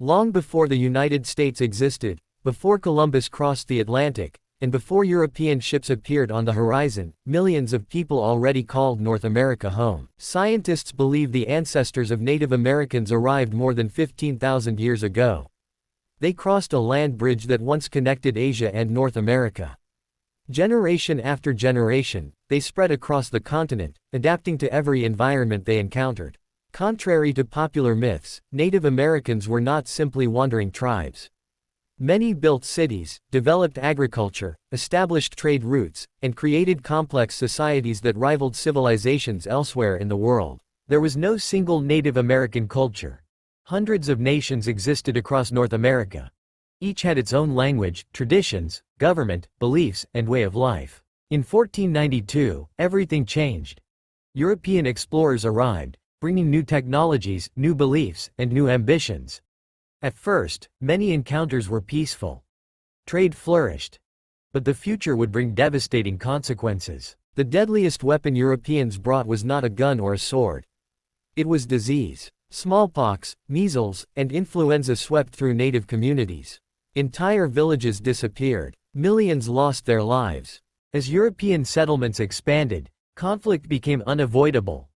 Long before the United States existed, before Columbus crossed the Atlantic, and before European ships appeared on the horizon, millions of people already called North America home. Scientists believe the ancestors of Native Americans arrived more than 15,000 years ago. They crossed a land bridge that once connected Asia and North America. Generation after generation, they spread across the continent, adapting to every environment they encountered. Contrary to popular myths, Native Americans were not simply wandering tribes. Many built cities, developed agriculture, established trade routes, and created complex societies that rivaled civilizations elsewhere in the world. There was no single Native American culture. Hundreds of nations existed across North America. Each had its own language, traditions, government, beliefs, and way of life. In 1492, everything changed. European explorers arrived, bringing new technologies, new beliefs, and new ambitions. At first, many encounters were peaceful. Trade flourished. But the future would bring devastating consequences. The deadliest weapon Europeans brought was not a gun or a sword. It was disease. Smallpox, measles, and influenza swept through native communities. Entire villages disappeared. Millions lost their lives. As European settlements expanded, conflict became unavoidable.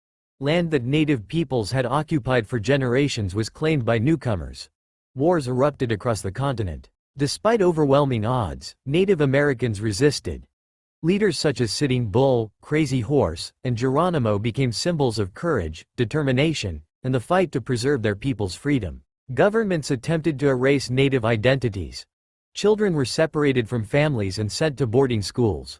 Land that native peoples had occupied for generations was claimed by newcomers. Wars erupted across the continent. Despite overwhelming odds, Native Americans resisted. Leaders such as Sitting Bull, Crazy Horse, and Geronimo became symbols of courage, determination, and the fight to preserve their people's freedom. Governments attempted to erase Native identities. Children were separated from families and sent to boarding schools.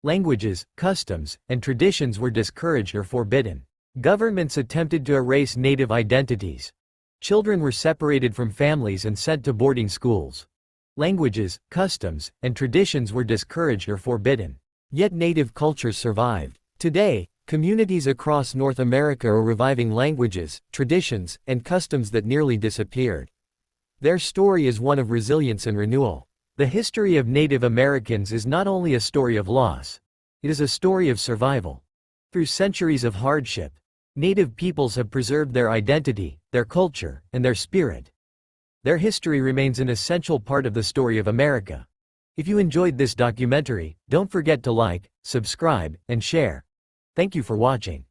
Languages, customs, and traditions were discouraged or forbidden. Governments attempted to erase Native identities. Children were separated from families and sent to boarding schools. Languages, customs, and traditions were discouraged or forbidden. Yet Native cultures survived. Today, communities across North America are reviving languages, traditions, and customs that nearly disappeared. Their story is one of resilience and renewal. The history of Native Americans is not only a story of loss, it is a story of survival. Through centuries of hardship, Native peoples have preserved their identity, their culture, and their spirit. Their history remains an essential part of the story of America. If you enjoyed this documentary, don't forget to like, subscribe, and share. Thank you for watching.